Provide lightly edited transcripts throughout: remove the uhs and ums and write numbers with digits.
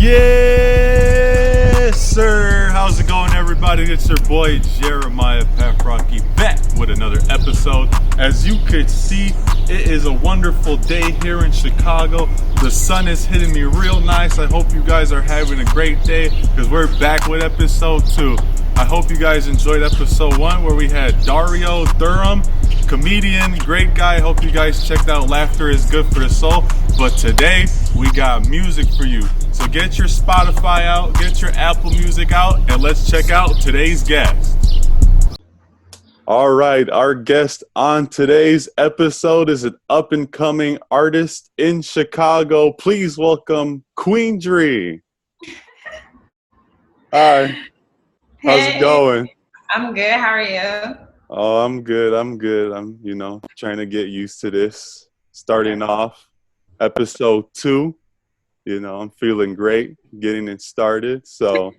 Yes, sir. How's it going, everybody? It's your boy jeremiahpaprocki back with another episode. As you could see, it is a wonderful day here in Chicago. The sun is hitting me real nice. I hope you guys are having a great day because we're back with episode 2. I hope you guys enjoyed episode 1 where we had Dario Durham, comedian, great guy. Hope you guys checked out Laughter is Good for the Soul. But today we got music for you. So get your Spotify out, get your Apple Music out, and let's check out today's guest. All right, our guest on today's episode is an up-and-coming artist in Chicago. Please welcome Queen Drie. Hi. How's it going? I'm good. How are you? Oh, I'm good. I'm trying to get used to this. Starting off episode 2. I'm feeling great getting it started. So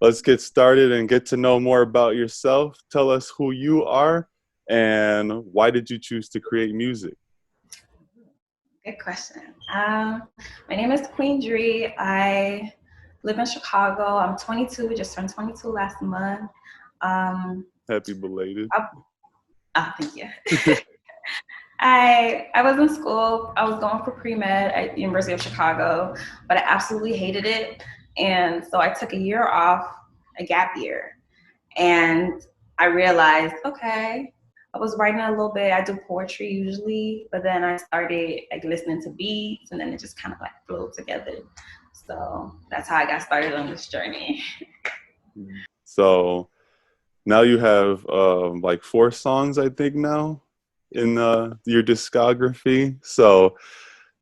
let's get started and get to know more about yourself. Tell us who you are and why did you choose to create music? Good question. My name is Queen Drie. I live in Chicago. I'm 22. Just turned 22 last month. Happy belated. Thank you. I was in school. I was going for pre-med at the University of Chicago, but I absolutely hated it. And so I took a year off, a gap year. And I realized, okay, I was writing a little bit. I do poetry usually, but then I started listening to beats and then it just kind of flowed together. So that's how I got started on this journey. So now you have 4 songs, I think now, in your discography. So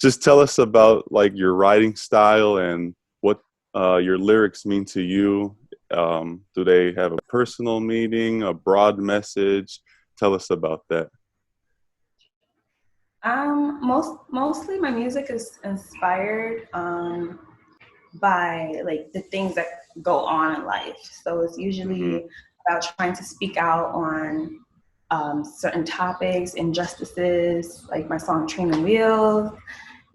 just tell us about your writing style and what your lyrics mean to you. Do they have a personal meaning, a broad message? Tell us about that. Mostly my music is inspired by the things that go on in life. So it's usually about trying to speak out on certain topics, injustices, like my song Train and Wheels.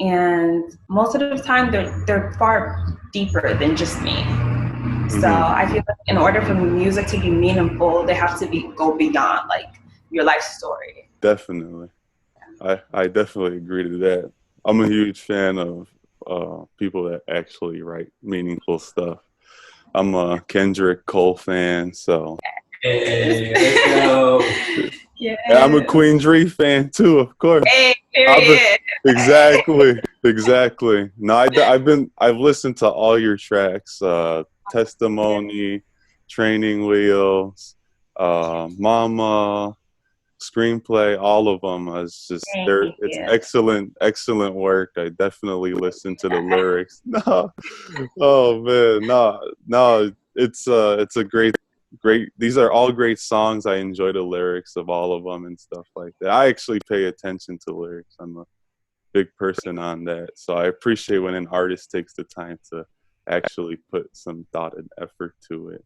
And most of the time they're far deeper than just me. So I feel like in order for music to be meaningful, they have to go beyond your life story. Definitely. I definitely agree to that. I'm a huge fan of people that actually write meaningful stuff. I'm a Kendrick Cole fan, so hey, let's go. Yeah. I'm a Queen Drie fan too, of course. Hey, period. Exactly. No, I've listened to all your tracks, Testimony, Training Wheels, Mama, Screenplay, all of them. It's excellent work. I definitely listen to the lyrics. No, oh man, no, it's a great. These are all great songs. I enjoy the lyrics of all of them and stuff like that. I actually pay attention to lyrics. I'm a big person on that, so I appreciate when an artist takes the time to actually put some thought and effort to it.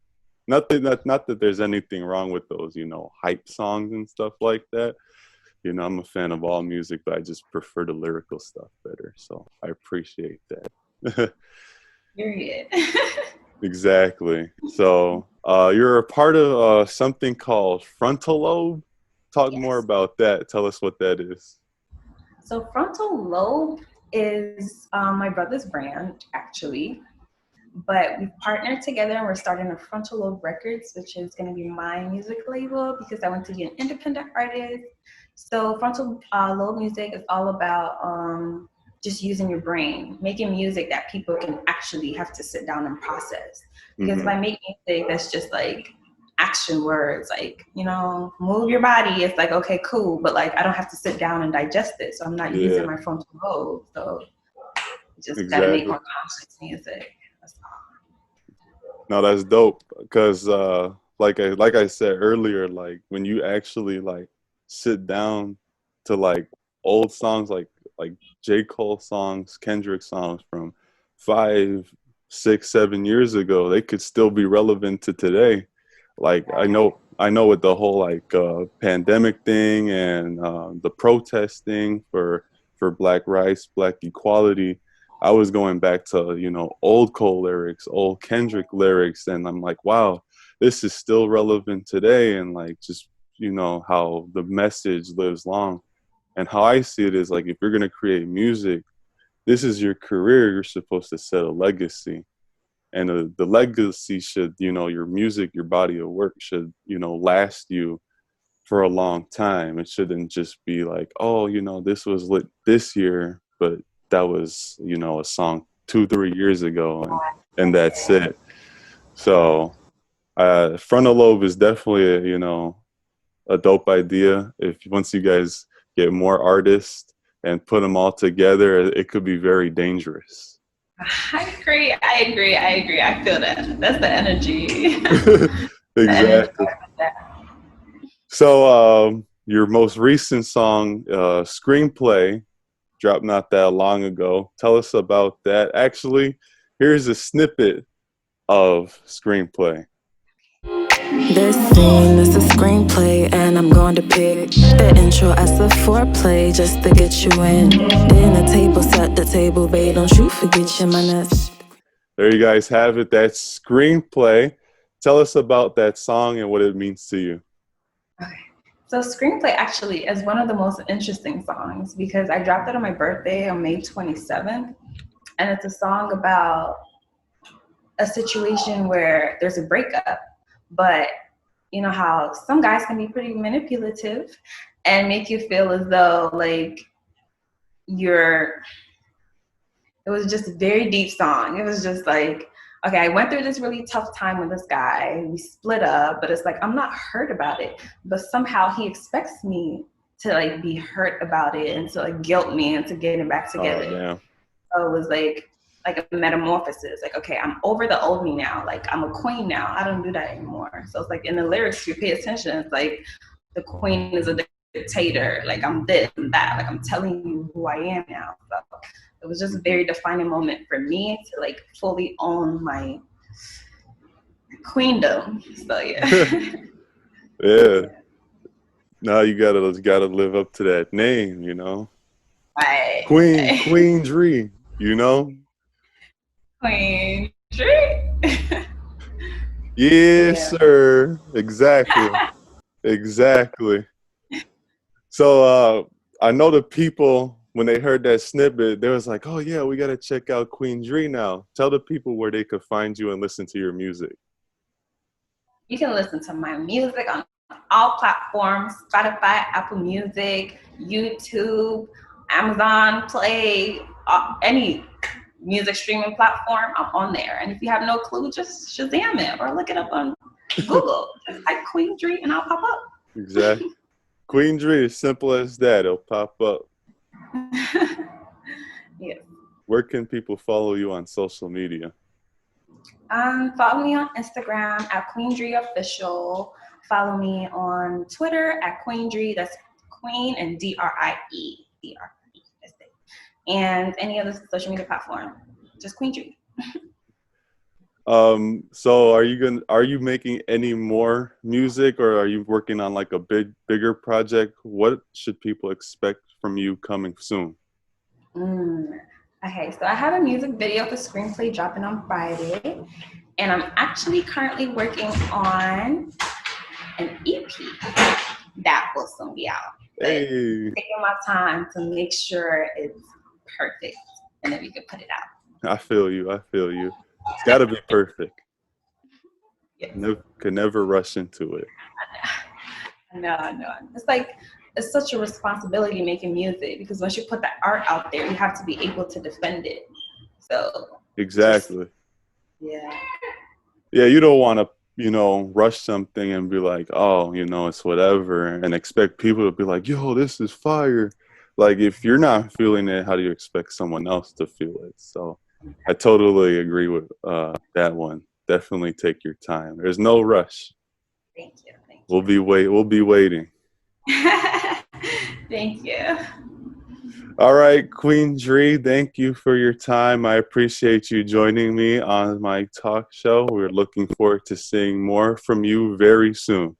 Not that there's anything wrong with those, hype songs and stuff like that. I'm a fan of all music, but I just prefer the lyrical stuff better. So I appreciate that. Period. Exactly. So you're a part of something called Frontal Lobe. Talk more about that. Tell us what that is. So Frontal Lobe is my brother's brand, actually. But we've partnered together and we're starting a Frontal Lobe Records, which is going to be my music label because I want to be an independent artist. So Frontal Lobe music is all about just using your brain, making music that people can actually have to sit down and process. Because if I make music that's just action words, move your body, it's okay, cool, but I don't have to sit down and digest it. So I'm not using my frontal lobe. So just gotta make more conscious music. No, that's dope. Because like I said earlier, when you actually sit down to old songs like J. Cole songs, Kendrick songs from 5, 6, 7 years ago, they could still be relevant to today. I know with the whole pandemic thing and the protesting for Black rights, Black equality, I was going back to, old Cole lyrics, old Kendrick lyrics, and I'm like, wow, this is still relevant today, and like just, how the message lives long. And how I see it is like, if you're going to create music, this is your career, you're supposed to set a legacy. And the legacy should, your music, your body of work should, last you for a long time. It shouldn't just be like, oh, this was lit this year, but that was, a song 2-3 years ago, and that's it. So frontal lobe is definitely a dope idea. If once you guys get more artists and put them all together, it could be very dangerous. I agree. I feel that. That's the energy. Exactly. So your most recent song, Screenplay, dropped not that long ago. Tell us about that. Actually, here's a snippet of Screenplay. This scene is a screenplay, and I'm going to pick the intro as a foreplay just to get you in. Then the table set the table, babe, don't you forget your manners. There you guys have it. That's Screenplay. Tell us about that song and what it means to you. Okay. So Screenplay actually is one of the most interesting songs because I dropped it on my birthday on May 27th. And it's a song about a situation where there's a breakup, but you know how some guys can be pretty manipulative and make you feel as though like it was just a very deep song. It was just like, okay, I went through this really tough time with this guy. We split up, but it's like, I'm not hurt about it. But somehow he expects me to like be hurt about it and to like guilt me into getting back together. Oh, yeah. So it was like a metamorphosis. Like, okay, I'm over the old me now. Like, I'm a queen now. I don't do that anymore. So it's like in the lyrics, if you pay attention, it's like the queen is a dictator. Like, I'm this and that. Like, I'm telling you who I am now. So it was just a very defining moment for me to like fully own my queendom. So yeah. Yeah. Now you gotta live up to that name, Right. Queen Drie, Queen Drie. Yes, yeah. Sir. Exactly. Exactly. So I know the people, when they heard that snippet, they was like, oh yeah, we got to check out Queen Drie now. Tell the people where they could find you and listen to your music. You can listen to my music on all platforms: Spotify, Apple Music, YouTube, Amazon Play, any music streaming platform. I'm on there. And if you have no clue, just Shazam it or look it up on Google. Just type Queen Drie and I'll pop up. Exactly. Queen Drie, as simple as that. It'll pop up. Yeah. Where can people follow you on social media? Follow me on Instagram at Queen Drie Official. Follow me on Twitter at Queen Drie. That's Queen and Drie. And any other social media platform, just Queen Drie. So are you making any more music, or are you working on like a bigger project? What should people expect from you coming soon? Okay, so I have a music video for Screenplay dropping on Friday, and I'm actually currently working on an EP that will soon be out. Hey. Taking my time to make sure it's perfect, and then we can put it out. I feel you. It's got to be perfect. Yes. Could never rush into it. I know. It's such a responsibility making music, because once you put that art out there, you have to be able to defend it. So exactly. Yeah, you don't want to, rush something and be like, oh, it's whatever, and expect people to be like, yo, this is fire. Like, if you're not feeling it, how do you expect someone else to feel it? So I totally agree with that one. Definitely take your time. There's no rush. Thank you. We'll be waiting. Thank you. All right, Queen Drie, thank you for your time. I appreciate you joining me on my talk show. We're looking forward to seeing more from you very soon.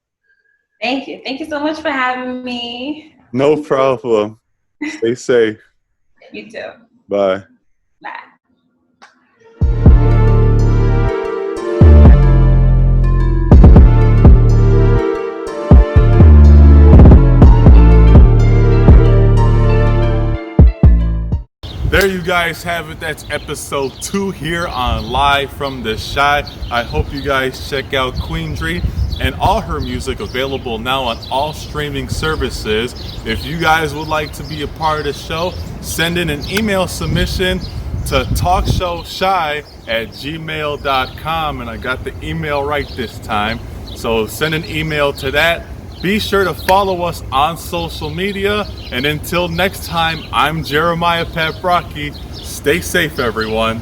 Thank you. Thank you so much for having me. No problem. Stay safe. You too. Bye. Bye. There you guys have it. That's episode 2 here on Live from the Shy. I hope you guys check out Queen Drie and all her music, available now on all streaming services. If you guys would like to be a part of the show, send in an email submission to talkshowshy@gmail.com, and I got the email right this time. So send an email to that. Be sure to follow us on social media. And until next time, I'm Jeremiah Paprocki. Stay safe, everyone.